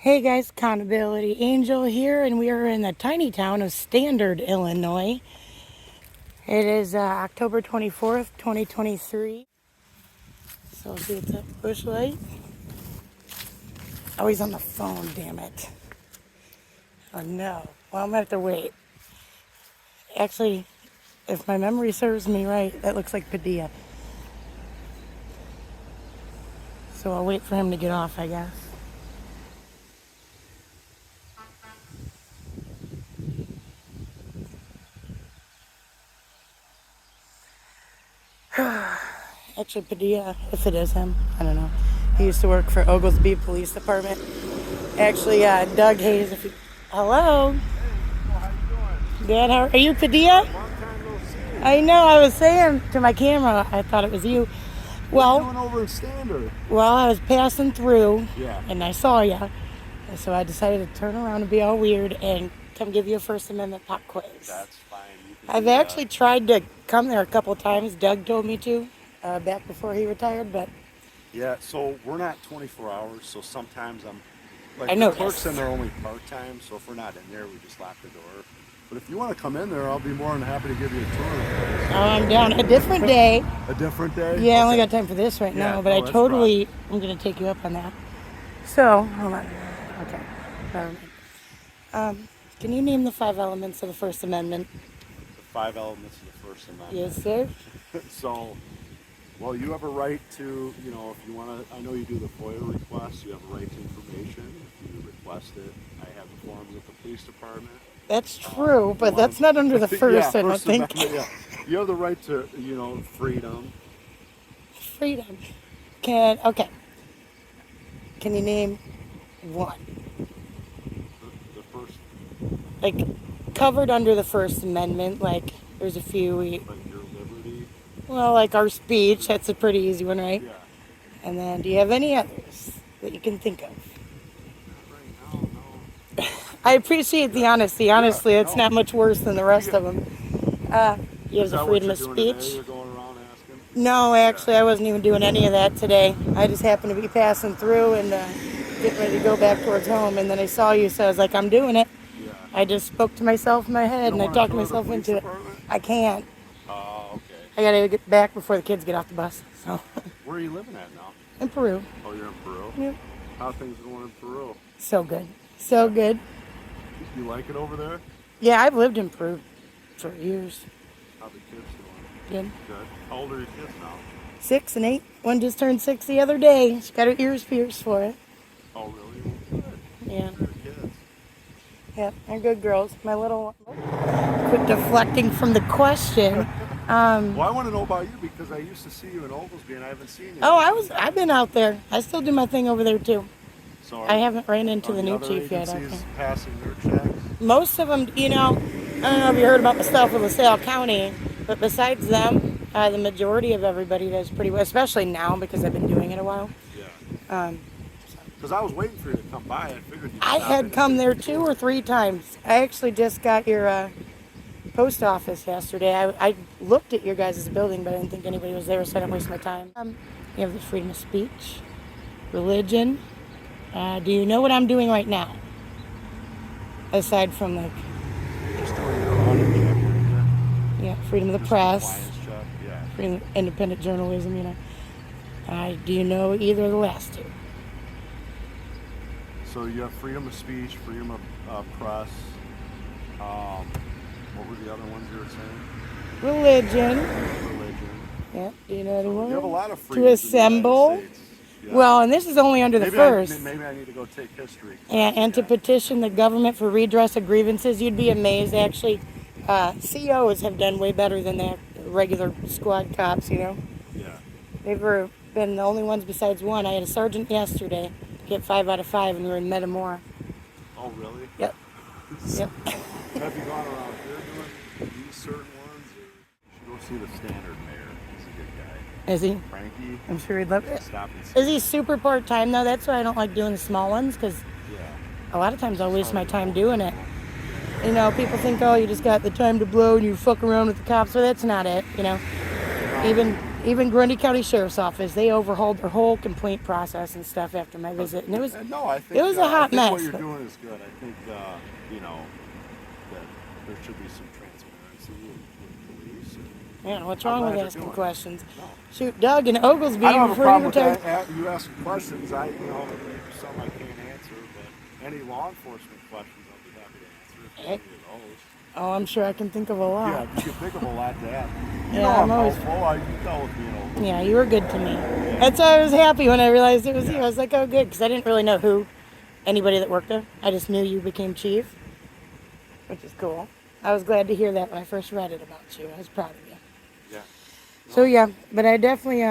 Hey guys, Accountability Angel here, and we are in the tiny town of Standard, Illinois. It is October 24th, 2023. So see, it's a bush light. Oh, he's on the phone, damn it. Oh no. Well, I'm gonna have to wait. Actually, if my memory serves me right, that looks like Padilla. So I'll wait for him to get off, I guess. Actually, Padilla, if it is him, I don't know. He used to work for Oglesby Police Department. Actually, Doug Hayes, if you... Hello? Hey, how you doing? Good, are you Padilla? Long time no see. I know, I was saying to my camera, I thought it was you. What are you Well, doing over in Standard? I was passing through, Yeah. and I saw you. And so I decided to turn around and be all weird and come give you a First Amendment pop quiz. That's fine. You can I've do that. actually tried to come there a couple of times. Doug told me to, back before he retired, but Yeah, so we're not 24 hours, so sometimes I'm like I the noticed. clerks in there only part-time, so if we're not in there, we just lock the door. But if you want to come in there, I'll be more than happy to give you a tour. I'm down a different day. A different day? Yeah, I only Okay. got time for this right Yeah, now, but no, I that's totally, I'm going to take you up on that. So, hold on. Okay. Never mind. Can you name the 5 elements of the First Amendment? The 5 elements of the First Amendment. Yes, sir. So, well, you have a right to, if you want to, I know you do the FOIA request, you have a right to information. If you request it, I have the forms at the police department. That's true, but Well, that's not under the first, yeah, I don't First think. Amendment, yeah. You have the right to, freedom. Freedom. Okay. Can you name one? The first, Like, covered under the First Amendment, like, there's a few, like your liberty. like our speech, that's a pretty easy one, right? Yeah. And then, do you have any others that you can think of? Right now, no. I appreciate the honesty. Honestly, it's no. not much worse than the rest of them. You have Is the that what freedom you're of doing today? speech. You're going around asking? No, actually, I wasn't even doing any of that today. I just happened to be passing through and getting ready to go back towards home, and then I saw you, so I was like, I'm doing it. Yeah. I just spoke to myself in my head, and You I don't talked wanna myself tour the into police it. department? I can't. Oh, okay. I gotta get back before the kids get off the bus. So, Where are you living at now? in Peru. Oh, you're in Peru? Yep. How are things going in Peru? So good. So good. You like it over there? Yeah, I've lived in Peru for years. How the kids doing? Good. Good. How old are your kids now? 6 and 8. One just turned 6 the other day. She got her ears pierced for it. Oh, really? Well, good. Yeah. Good kids. Yeah, they're good girls. My little quit deflecting from the question. Well, I want to know about you because I used to see you in Oglesby and I haven't seen you. I've been out there. I still do my thing over there too. So I haven't ran into are the new other chief yet. I don't agencies think. passing their checks? Most of them, I don't know if you heard about the stuff with LaSalle County, but besides them, the majority of everybody does pretty well, especially now because I've been doing it a while. Yeah. Because I was waiting for you to come by. I figured you'd I stop in had and come take there a 2 tour. or 3 times. I actually just got your post office yesterday. I looked at your guys' building, but I didn't think anybody was there, so I didn't waste my time. You have the freedom of speech, religion. Do you know what I'm doing right now? Aside from Just doing your audit check, yeah, freedom of the just press, compliance check. Yeah. freedom of independent journalism, do you know either of the last 2? So you have freedom of speech, freedom of press. What were the other ones you were saying? Religion. Religion. Yeah. Do you know any more? You have a lot of To freedoms in the assemble. United States. Yeah. Well, and this is only under the maybe first. maybe I need to go take history. And to petition the government for redress of grievances, you'd be amazed. Actually, COs have done way better than the regular squad cops. Yeah. They've been the only ones besides one. I had a sergeant yesterday get 5 out of 5, and we were in Metamora. Oh, really? Yep. Yep. Have you gone around here doing these certain ones? Or you should go see the Standard mayor. He's a good guy. Is he? Frankie. I'm sure he'd love it. Stop and see. Is he super part-time, though? That's why I don't like doing the small ones, because Yeah. a lot of times I'll waste my time doing it. People think, oh, you just got the time to blow and you fuck around with the cops. Well, that's not it, Even even Grundy County Sheriff's Office, they overhauled their whole complaint process and stuff after my visit, and it was No, I think it was a hot I think mess. what you're doing is good. I think you know that there should be some transparency with police. And Yeah, what's I'm wrong glad with you're asking doing it. questions? No. Shoot, Doug and Oglesby I don't have a before he problem with retired. that. You asking questions. Maybe some I can't answer, but any law enforcement questions, I'll be happy to answer if you have any of those. Oh, I'm sure I can think of a lot. Yeah, you can think of a lot to ask. You Yeah, know I'm I'm always- helpful. You dealt with me in Oklahoma. Yeah, you were good to me. That's why I was happy when I realized it was you. Yeah. I was like, oh, good, because I didn't really know anybody that worked there. I just knew you became chief, which is cool. I was glad to hear that when I first read it about you. I was proud of you. Yeah. So yeah, but I definitely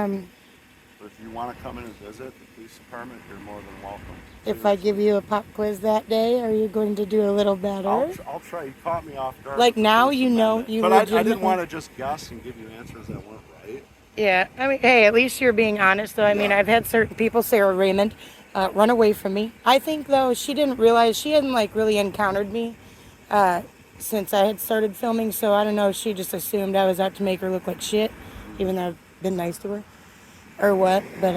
But if you want to come in and visit the police department, you're more than welcome. if I give you a pop quiz that day, are you going to do a little better? I'll try. You caught me off guard. Like with the now First you know Amendment. you But I didn't legitimately- want to just guess and give you answers that weren't right. Yeah, I mean, hey, at least you're being honest, though. I mean, Yeah. I've had certain people, Sarah Raymond, run away from me. I think, though, she didn't realize she hadn't, like, really encountered me since I had started filming, so I don't know, she just assumed I was out to make her look like shit, even though I've been nice to her, or what, but,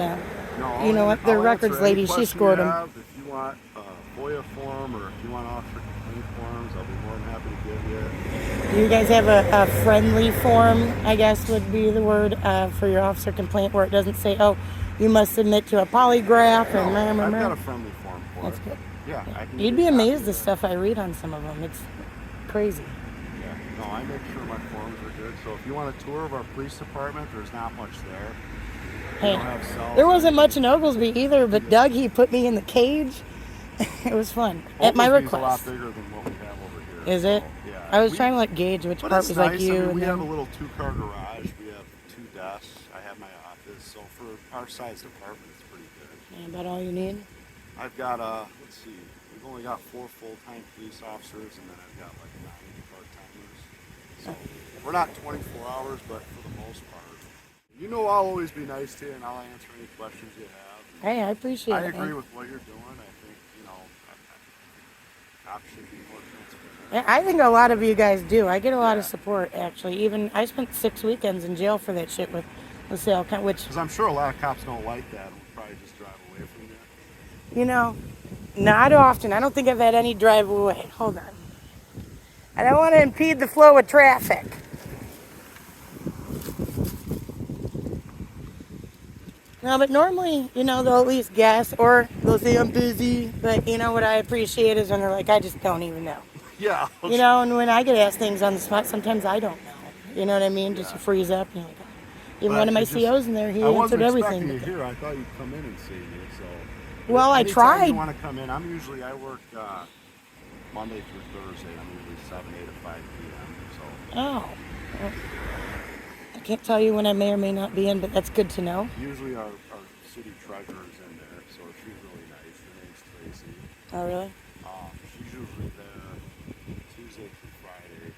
No, you know what, the I'll records answer any lady, she question scored you them. have. If you want a FOIA form or if you want officer complaint forms, I'll be more than happy to give you. Do you guys have a friendly form, I guess would be the word, for your officer complaint, where it doesn't say, oh, you must submit to a polygraph, No, and I've got a friendly form for That's it. good. Yeah, I can. You'd give be you a copy amazed of the it. stuff I read on some of them. It's crazy. Yeah. No, I make sure my forms are good. So if you want a tour of our police department, there's not much there. We Hey, don't have cells there or wasn't much in anything. Oglesby either, but Doug, he put me in the cage. It was fun. At my Oglesby's request. a lot bigger than what we have over here. Is it? So, yeah. I was trying to like gauge which But part it's was nice. like you. I mean, and we have a then, little two-car garage. We have 2 desks. I have my office. So for our size department, it's pretty good. yeah, about all you need. I've got let's see, we've only got 4 full-time police officers, and then I've got like 9 part-timers. So we're not 24 hours, but for the most part, you know, I'll always be nice to you, and I'll answer any questions you have. Hey, I appreciate I it. agree man. with what you're doing. I think cops should be more transparent. Yeah, I think a lot of you guys do. I get a lot of Yeah. support actually. Even I spent 6 weekends in jail for that shit with LaSalle County, which Because I'm sure a lot of cops don't like that and will probably just drive away from you. you know, not often. I don't think I've had any drive away. Hold on. I don't want to impede the flow of traffic. No, but normally, you know, they'll at least guess or they'll say I'm busy. But you know what I appreciate is when they're like, I just don't even know. Yeah. You know, and when I get asked things on the spot, sometimes I don't know. You know what I mean? Just Yeah. you freeze up. And you're like, even But one of my it just- COs in there, he I wasn't answered expecting everything. you here. I thought you'd come in and see me. So. Well, I Anytime tried. You want to come in? I work Monday through Thursday. I'm usually 7, 8 to 5 p.m. So Oh. Well, I can't tell you when I may or may not be in, but that's good to know. usually our city treasurer's in there, so she's really nice. Her name's Tracy. Oh, really? She's usually there Tuesday through Friday,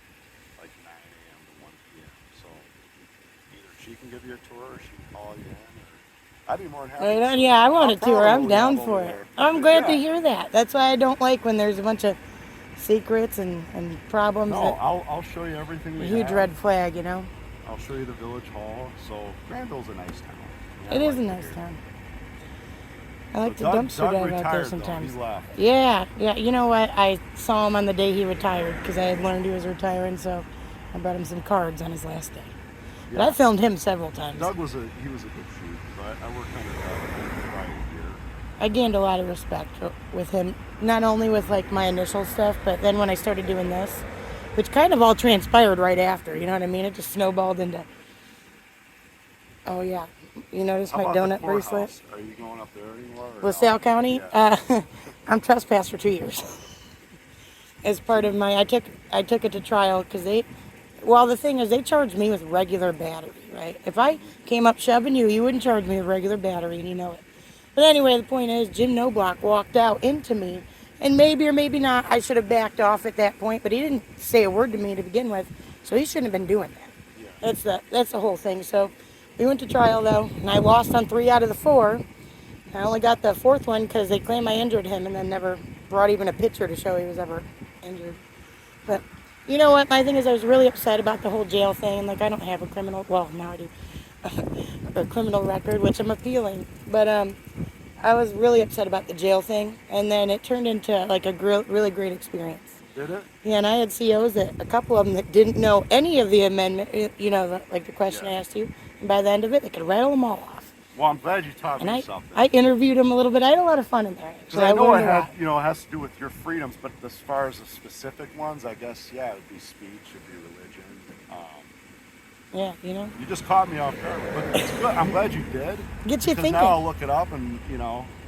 like 9 a.m. to 1 p.m. So either she can give you a tour or she can call you in. Or I'd be more than happy. Right on. Yeah, I want a proud of tour. what I'm we down have for over it. there. I'm glad to Yeah. hear that. That's why I don't like when there's a bunch of secrets and problems. No, that, I'll show you everything a we huge have. red flag, you know? I'll show you the village hall. So Granville's a nice town. It is a like nice here. town. I like to Doug dumpster dive out retired, there though. sometimes. He left. Yeah. You know what? I saw him on the day he retired because I had learned he was retiring, so I brought him some cards on his last day. But Yeah. I filmed him several times. Doug was a good chief. So I worked under Doug for probably a year. I gained a lot of respect with him, not only with like my initial stuff, but then when I started doing this, which kind of all transpired right after, you know what I mean? It just snowballed into, oh yeah, you notice How my about the donut bracelet? courthouse? Are you going up there anymore? or LaSalle no? County, Yeah. I'm trespassed for 2 years. As part of my, I took it to trial because well, the thing is they charged me with regular battery, right? If I came up shoving you, you wouldn't charge me with regular battery, and you know it. But anyway, the point is, Jim Noblock walked out into me, and maybe or maybe not, I should have backed off at that point, but he didn't say a word to me to begin with, so he shouldn't have been doing that. Yeah. That's the whole thing. So we went to trial though, and I lost on 3 out of the 4. I only got the 4th one because they claim I injured him, and then never brought even a picture to show he was ever injured. But you know what? My thing is, I was really upset about the whole jail thing, and like I don't have a criminal. Well, now I do. a criminal record, which I'm appealing. But I was really upset about the jail thing, and then it turned into like a really great experience. Did it? Yeah, and I had COs that a couple of them that didn't know any of the amendment, like the question I Yeah. asked you, and by the end of it, they could rattle them all off. Well, I'm glad you taught And me I something. interviewed them a little bit. I had a lot of fun in there. Because I know it had, it has to do with your freedoms, but as far as the specific ones, I guess, yeah, it would be speech, it'd be religion. Yeah, You just caught me off guard, but it's good. I'm glad you did. Get you because thinking. now I'll look it up, and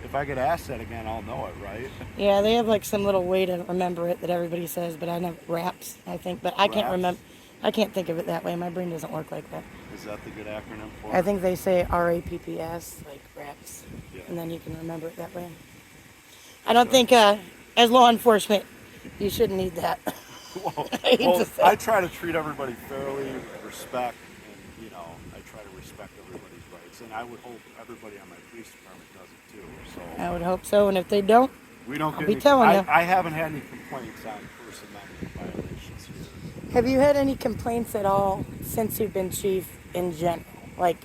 if I get asked that again, I'll know it, right? Yeah, they have like some little way to remember it that everybody says, but I never raps, I think, but I can't Raps? remember. I can't think of it that way. My brain doesn't work like that. Is that the good acronym for I it? think they say RAPPS, like raps, Yeah. and then you can remember it that way. I don't think, as law enforcement, you shouldn't need that. Well, I hate to say. I try to treat everybody fairly, respect, and I try to respect everybody's rights, and I would hope everybody on my police department does it too. So I would hope so, and if they don't, we don't I'll get be any, telling you. I haven't had any complaints on First Amendment violations here. Have you had any complaints at all since you've been chief in general, like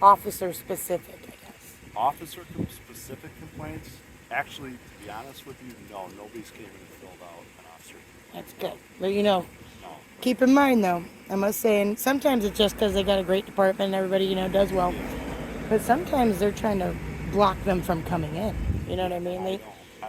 officer specific, I guess? Officer specific complaints? Actually, to be honest with you, no, nobody's came in and filled out an officer complaint. That's good. But No. keep in mind though, I must say, and sometimes it's just because they got a great department and everybody, does well. But sometimes they're trying to block them from coming in. You know what I mean?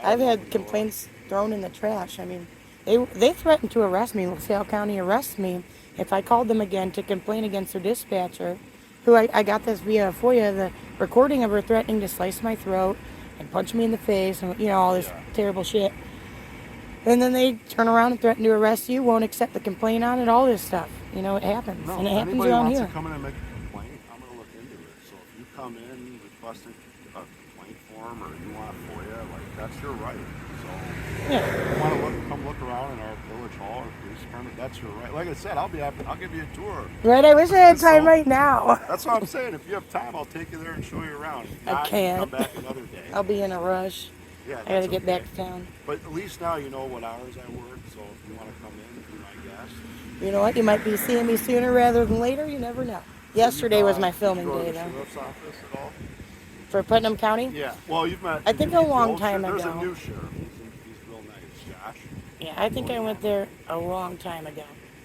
I've had complaints thrown in the trash. I mean, they threatened to arrest me. LaSalle County arrest me if I called them again to complain against their dispatcher, who I got this via FOIA, the recording of her threatening to slice my throat and punch me in the face and all this terrible shit. And then they turn around and threaten to arrest you, won't accept the complaint on it, all this stuff. It happens. No, And it if happens anybody around wants here. to come in and make a complaint, I'm going to look into it. So if you come in requesting a complaint form or you want a FOIA, that's your right. So Yeah. if you want to come look around in our village hall or police department, that's your right. Like I said, I'll give you a tour. Right, I wish I had time So- right now. That's what I'm saying. If you have time, I'll take you there and show you around. If not, I you can can't. come back another day. I'll be in a rush. Yeah, I gotta get back to town. But at least now you know what hours I work, so if you want to come in, be my guest. You know what? You might be seeing me sooner rather than later. You never know. Yesterday was my filming did you go day, to the though. sheriff's office at all? For Putnam County? Yeah. Well, you've met. I did think you a meet the long old time sheriff? ago. There's a new sheriff. He's real nice, Josh. Yeah, I think I went there a long time ago.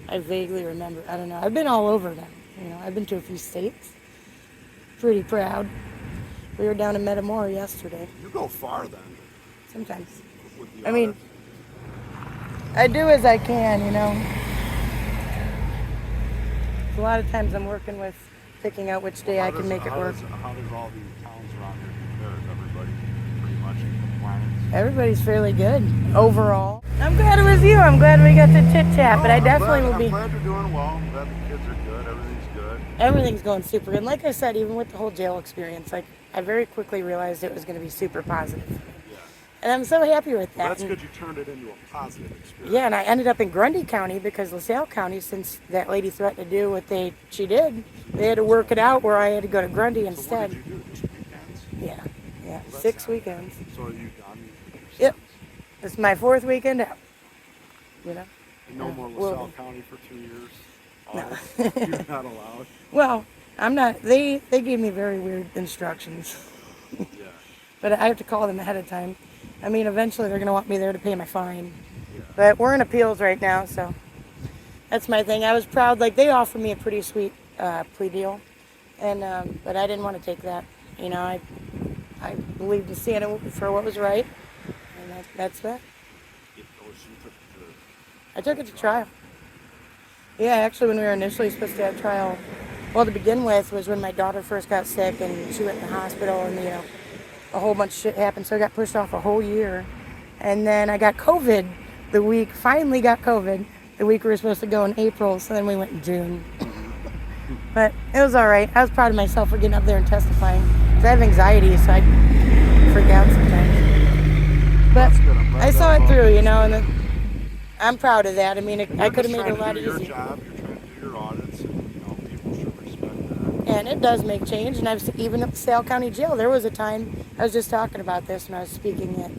I vaguely remember. I don't know. I've been all over them. I've been to a few states. Pretty proud. We were down in Metamora yesterday. You go far then. Sometimes. With the I mean, audits. I do as I can, A lot of times I'm working with picking out which day I can make it work. How does all the towns around here compare? Is everybody pretty much in compliance? Everybody's fairly good overall. I'm glad it was you. I'm glad we got to chit chat, but I definitely will be. I'm glad you're doing well. I'm glad the kids are good. Everything's good. Everything's going super good. And like I said, even with the whole jail experience, I very quickly realized it was going to be super positive. Yeah. And I'm so happy with that. Well, that's And- good you turned it into a positive experience. Yeah, and I ended up in Grundy County because LaSalle County, since that lady threatened to do what she did, they had to work it out where I had to go to Grundy So what instead. did you do? Just weekends? Yeah, Well, that's 6 not- weekends. So are you done? Yep. It's my 4th weekend out. And no more Well- LaSalle County for 2 years? No. Audits? You're not allowed? Well, I'm not. They gave me very weird instructions, Yeah. but I have to call them ahead of time. I mean, eventually they're going to want me there to pay my fine. Yeah. But we're in appeals right now, so that's my thing. I was proud. Like, they offered me a pretty sweet plea deal, and but I didn't want to take that. I believed in seeing it for what was right, and that's that. You took it to I took it to trial. Yeah, actually, when we were initially supposed to have trial, well, to begin with was when my daughter first got sick and she went in the hospital, and a whole bunch of shit happened, so I got pushed off a whole year. And then I got COVID finally got COVID the week we were supposed to go in April, so then we went in June. But it was all right. I was proud of myself for getting up there and testifying. 'Cause I have anxiety, so I freak out sometimes. But That's good. I'm glad I saw that it through, involved and I'm proud of that. I mean, I could have made it a lot You're easier. just trying to do your job. You're trying to do your audits, and people should respect that. And it does make change. And even at the LaSalle County Jail, there was a time, I was just talking about this when I was speaking at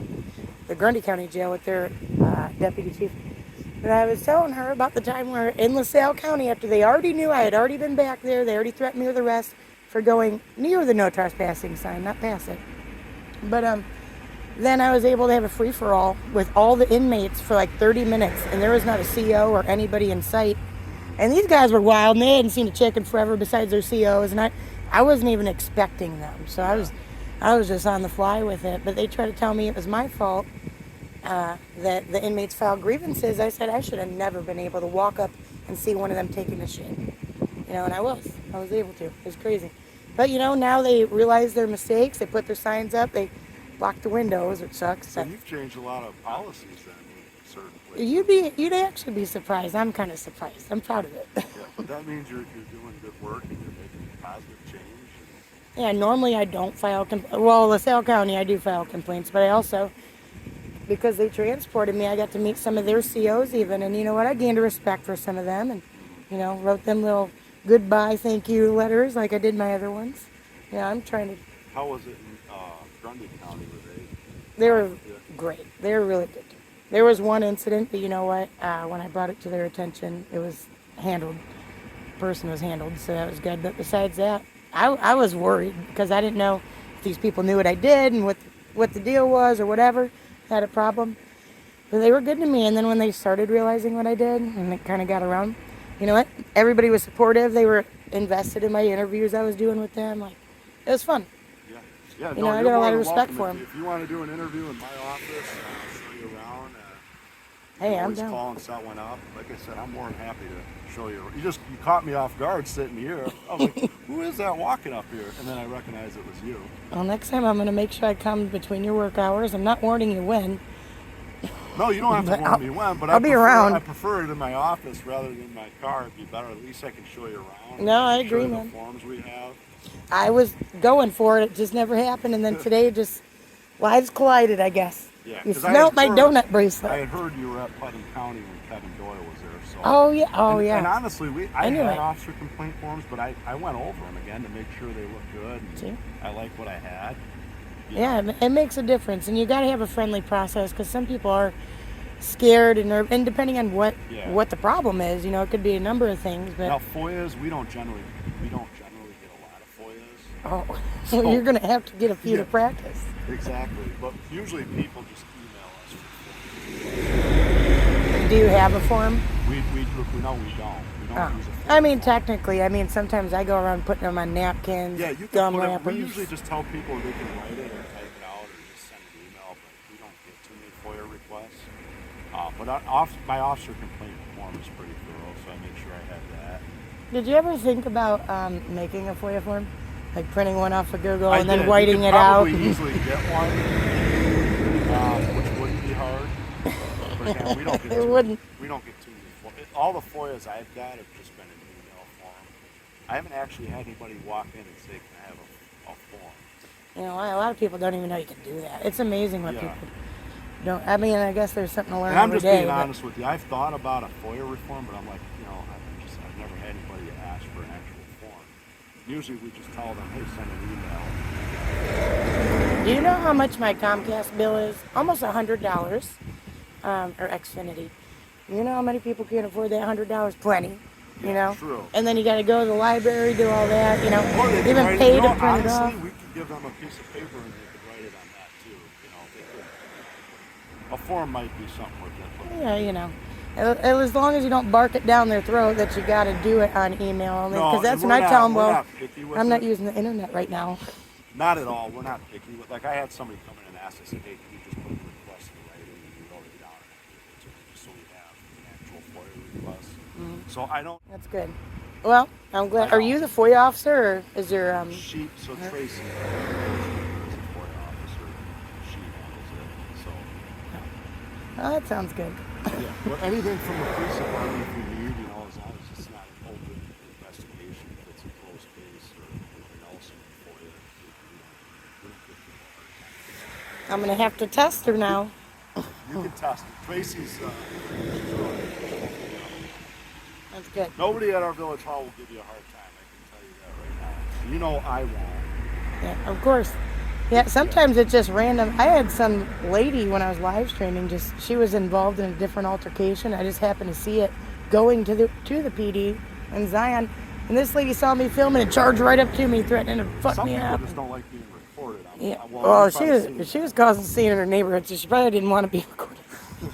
the Grundy County Jail with their deputy chief. And I was telling her about the time where in LaSalle County, after they already knew I had already been back there, they already threatened me with arrest, for going near the no trespassing sign, not past it. But then I was able to have a free-for-all with all the inmates for like 30 minutes, and there was not a CO or anybody in sight. And these guys were wild, and they hadn't seen a chicken forever besides their COs, and I wasn't even expecting them. So I was just on the fly with it. But they tried to tell me it was my fault that the inmates filed grievances. I said I should have never been able to walk up and see one of them taking a shit. And I was able to. It was crazy. But now they realize their mistakes. They put their signs up. They block the windows, which sucks. So you've changed a lot of policies then in certain places. You'd actually be surprised. I'm kind of surprised. I'm proud of it. Yeah, but that means you're doing good work and you're making positive change. Yeah, normally I don't file LaSalle County, I do file complaints, but I also, because they transported me, I got to meet some of their COs even, and you know what, I gained a respect for some of them, and wrote them little goodbye thank you letters like I did my other ones. Yeah, I'm trying to. How was it in Grundy County? They were great. They were really good. There was one incident, but you know what, when I brought it to their attention, it was handled. The person was handled, so that was good. But besides that, I was worried because I didn't know if these people knew what I did and what the deal was or whatever, had a problem. But they were good to me, and then when they started realizing what I did and it kind of got around, you know what, everybody was supportive. They were invested in my interviews I was doing with them. Like, it was fun. Yeah, I got a lot of respect for them. If you want to do an interview in my office, I'll show you around. Hey, I'm always down. Call and set one up. Like I said, I'm more than happy to show you. You caught me off guard sitting here. I was like, who is that walking up here? And then I recognized it was you. Well, next time I'm going to make sure I come between your work hours. I'm not warning you when. No, you don't have to warn me when, but I'll be around. I prefer it in my office rather than my car. It'd be better. At least I can show you around. No, I agree, show you man. the forms we have. I was going for it. It just never happened. And then today lives collided, I guess. Yeah, you smelled my donut bracelet. I had heard you were at Putnam County when Kevin Doyle was there. So. Oh, yeah. And honestly, I knew had it. officer complaint forms, but I went over them again to make sure they looked good. And See? I like what I had. Yeah, it makes a difference. And you got to have a friendly process because some people are scared and depending on what the problem is, it could be a number of things. But now FOIAs, we don't generally get a lot of FOIAs. Oh, so you're gonna have to get a few to practice. Exactly, but usually people just email us for FOIAs. Do you have a form? We don't. We don't use a form. I mean, technically, sometimes I go around putting them on napkins, yeah, you can gum put it, wrappers. we usually just tell people they can write it or type it out or just send an email, but we don't get too many FOIA requests. But my officer complaint form is pretty thorough, so I make sure I have that. Did you ever think about making a FOIA form? Like printing one off of Google and then did. whiting You it could out? probably easily get one, which wouldn't be hard. But again, we don't get It wouldn't. We don't get too many. All the FOIAs I've got have just been in email form. I haven't actually had anybody walk in and say, "Can I have a form?" A lot of people don't even know you can do that. It's amazing what people don't. I mean, I guess there's something to learn And I'm every just day. being honest with you. I've thought about a FOIA reform, but I'm like, I've never had anybody ask for an actual form. Usually we just tell them, hey, send an email. Do you know how much my Comcast bill is? Almost $100, or Xfinity. You know how many people can afford that $100? Plenty. True. And then you got to go to the library, do all that. Or they even could pay write to print it honestly, off. we could give them a piece of paper and they could write it on that too. A form might be something we're Yeah, as long as you don't bark it down their throat that you got to do it on email. Because that's when I tell them, well, I'm not using the internet right now. Not at all. We're not picky. Like I had somebody come in and ask us, hey, can you just put the request in writing and we wrote it down and give it to them just so we have an actual FOIA request. So I don't. That's good. Well, I'm glad. Are you the FOIA officer or is there Tracy is the FOIA officer. She handles it. So. Oh, that sounds good. Yeah. Well, anything from the police department if you need, as long as it's not an open investigation, if it's a closed case or anything else in FOIA, we don't give people a hard time. I'm going to have to test her now. You can test it. Tracy's, she's really, That's good. nobody at our village hall will give you a hard time. I can tell you that right now. I won't. Yeah, of course. Yeah, sometimes it's just random. I had some lady when I was live streaming, she was involved in a different altercation. I just happened to see it going to the PD in Zion, And this lady saw me filming and charged right up to me, threatening to fuck Some me people up. just don't like being recorded. Yeah. Well, Well, you've probably seen she that. was causing a scene in her neighborhood, so she probably didn't want to be recorded.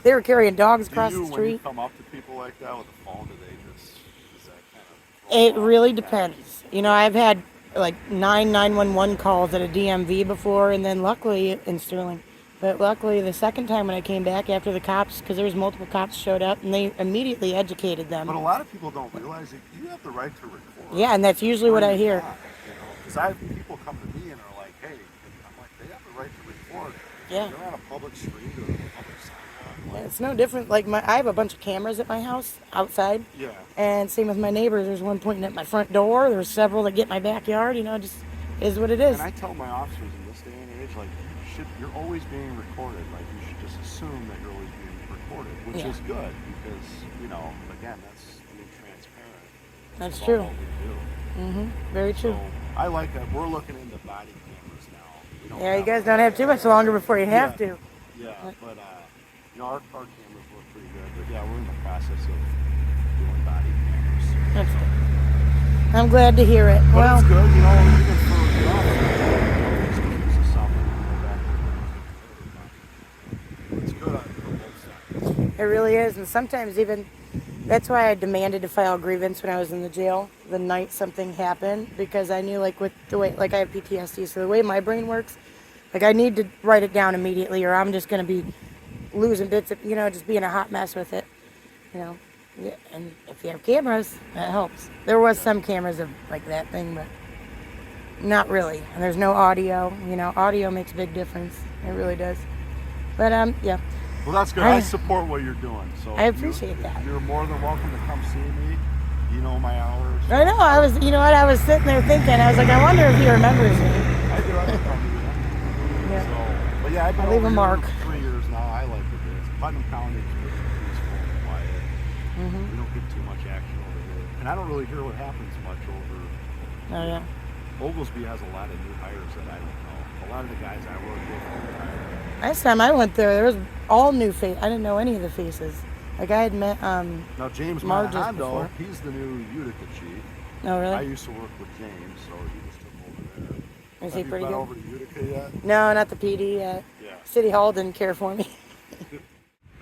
They were carrying dogs across the When you street. come up to people like that with a phone, do they just, is that kind of... It really depends. You know, I've had like 911 calls at a DMV before, and then luckily in Sterling. But luckily, the second time when I came back after the cops, because there was multiple cops showed up, and they immediately educated them. But a lot of people don't realize that you have the right to record. Yeah, and that's usually what I hear. Because I have people come to me and are like, hey, I'm like, they have the right to record. Yeah. They're on a public street or a public sidewalk. Yeah, it's no different. Like I have a bunch of cameras at my house outside. Yeah. And same with my neighbors. There's one pointing at my front door. There's several that get my backyard. You know, just is what it is. And I tell my officers in this day and age, like, you're always being recorded. Like, you should just assume that you're always being recorded, which is good because, you know, again, that's being transparent. That's true. What we do. Very true. So I like that. We're looking into body cameras now. Yeah, you guys don't have too much longer before you have to. Yeah, but you know, our cameras work pretty good. But yeah, we're in the process of doing body cameras. That's good. I'm glad to hear it. But Well, it's good, you know, even for the officer, this is something to go back to. It's good for both sides. it really is, and sometimes even that's why I demanded to file a grievance when I was in the jail the night something happened, because I knew, like, with the way, like, I have PTSD, so the way my brain works, like, I need to write it down immediately, or I'm just going to be losing bits of, you know, just being a hot mess with it, you know. Yeah, and if you have cameras, that helps. There was some cameras of, like, that thing, but not really. And there's no audio, you know. Audio makes a big difference. It really does. But, yeah. Well, that's good. I support what you're doing. So I appreciate that. You're more than welcome to come see me. You know my hours. I know. I was, you know what? I was sitting there thinking. I was like, I wonder if he remembers me. I do. I can come to you. Yeah. So, but yeah, I've been I'll leave over a here mark. for 3 years now. I like it. Putnam County is pretty peaceful and quiet. We don't get too much action over here, and I don't really hear what happens much over. Oh yeah. Oglesby has a lot of new hires that I don't know. A lot of the guys I work with are retired. Last time I went there was all new face. I didn't know any of the faces. Like I had met Now James Marges Monahondo, before. he's the new Utica chief. Oh really? I used to work with James, so he just took over there. Is he pretty Have you good? been over to Utica yet? No, not the PD yet. Yeah. City Hall didn't care for me. And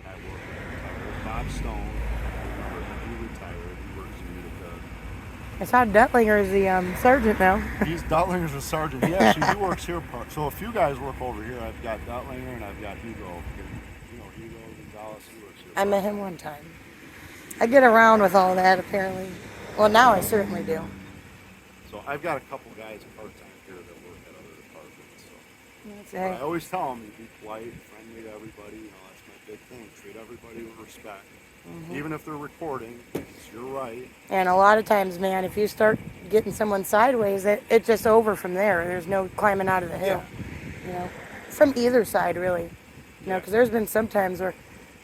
I work with Bob Stone. He retired. He works in Utica. I saw Duttlinger as the sergeant now. He's Duttlinger's a sergeant. He works here. So a few guys work over here. I've got Duttlinger and I've got Hugo. You know Hugo Gonzalez. He works here. I met him one time. I get around with all that apparently. Well, now I certainly do. So I've got a couple guys part-time here that work at other departments. So Hey. I always tell them, you be polite, friendly to everybody. You know, that's my big thing. Treat everybody with respect. Even if they're recording, it's your right. And a lot of times, man, if you start getting someone sideways, it's just over from there. There's no climbing out of the hill. Yeah. You know, from either side, really. You know, because there's been some times where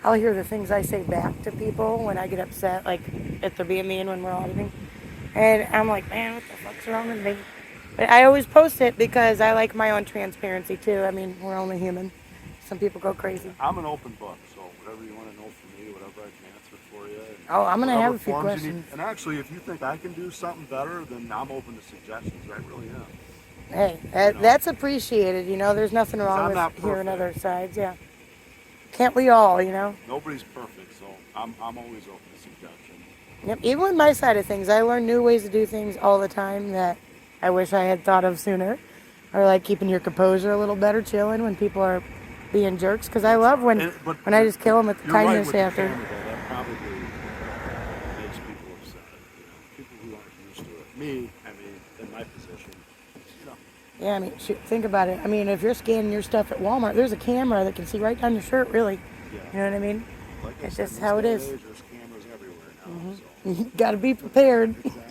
I'll hear the things I say back to people when I get upset, like if they're being mean when we're auditing. And I'm like, man, what the fuck's wrong with me? But I always post it because I like my own transparency, too. I mean, we're only human. Some people go crazy. I'm an open book, so whatever you want to know from me, whatever I can answer for you. Oh, I'm going to have a few whatever forms you questions. need. And actually, if you think I can do something better, then I'm open to suggestions. I really am. Hey, that's appreciated. You know, there's nothing wrong I'm with not hearing perfect. other sides. Yeah. Can't we all, you know? Nobody's perfect, so I'm always open to suggestions. Yep. Even with my side of things, I learn new ways to do things all the time that I wish I had thought of sooner. Or like keeping your composure a little better, chilling when people are being jerks. Because I love when I just kill them with You're kindness right with after. The camera, though. That probably makes people upset. You know, people who aren't used to it. Me, I mean, in my position, you know. Yeah, I mean, shoot, think about it. I mean, if you're scanning your stuff at Walmart, there's a camera that can see right down your shirt, really. Yeah. You know what I mean? Like I It's said, just in how it this is. day and age, there's cameras everywhere now. So. You got to be prepared. Exactly.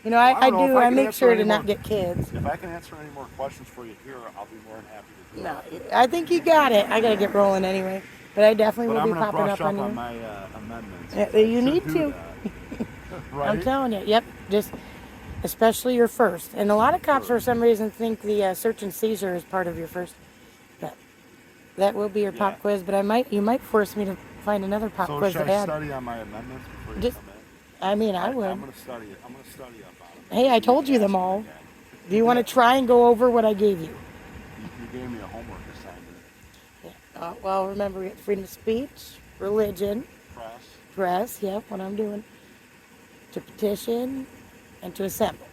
You know, Well, I I don't know if I I can make answer sure any to not more- get kids. If I can answer any more questions for you here, I'll be more than happy to do No, it. I think you got it. I got to get rolling anyway. But I definitely But will I'm be going to popping brush up on up on you. my amendments. Yeah, I you should need do to. that. Right? I'm telling you, yep. Just especially your first. And a lot of cops, for some reason, think the search and seizure is part of your first. But that will be your pop Yeah. quiz. But you might force me to find another pop So quiz should to I add. study on my amendments before you Just- come in? I mean, I I'm would. gonna study it. I'm gonna study up on it. Hey, I told you them Ask me all. again. Do you want to try and go over what I gave you? You gave me a homework assignment. Yeah. Well, remember, we got freedom of speech, religion, Press. press, yep, what I'm doing, to petition, and to assemble.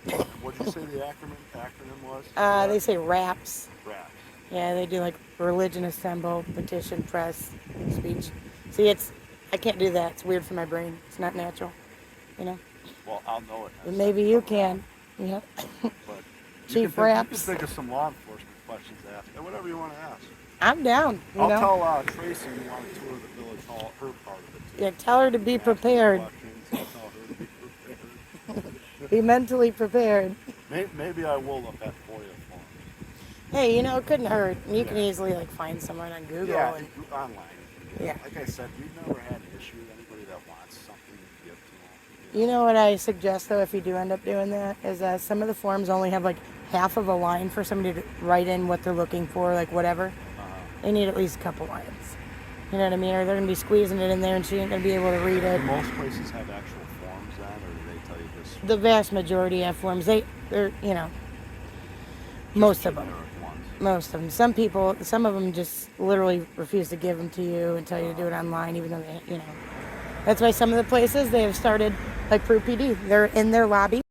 Gotcha. What did you say the acronym was? They say RAPS. RAPS. Yeah, they do like religion, assemble, petition, press, speech. See, I can't do that. It's weird for my brain. It's not natural, you know? Well, I'll know it. But maybe you can. Yeah. But Chief you Raps. can think of some law enforcement questions to ask. Whatever you want to ask. I'm down. I'll tell Tracy you want to tour the village hall, her part of it too. Yeah, tell her to be prepared. I'll tell her to be prepared. Be mentally prepared. Maybe I will look at FOIA forms. Hey, it couldn't hurt. You can easily find someone on Google. Yeah, And, online. Yeah. Like I said, we've never had an issue with anybody that wants something to give to them. you know what I suggest though, if you do end up doing that, is that some of the forms only have half of a line for somebody to write in what they're looking for, whatever. They need at least a couple lines. You know what I mean? Or they're gonna be squeezing it in there, and she ain't gonna be able to read it. Do most places have actual forms then, or do they tell you just The vast majority have forms. They're most of them. generic ones? Most of them. Some of them just literally refuse to give them to you and tell you to do it online, even though That's why some of the places they have started, like Proof PD, they're in their lobby.